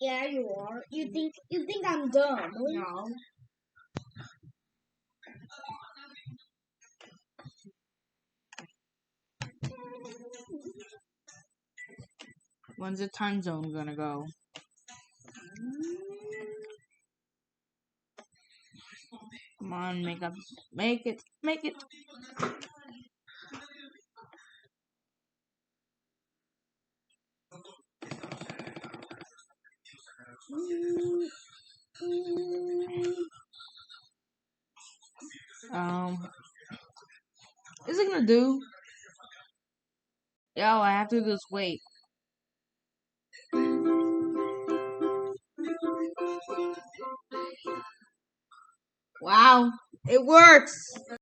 Yeah, you are. You think I'm dumb? No. When's the time zone gonna go? Come on, make it, make it. Is it gonna do? Yo, I have to just wait. Wow, it works.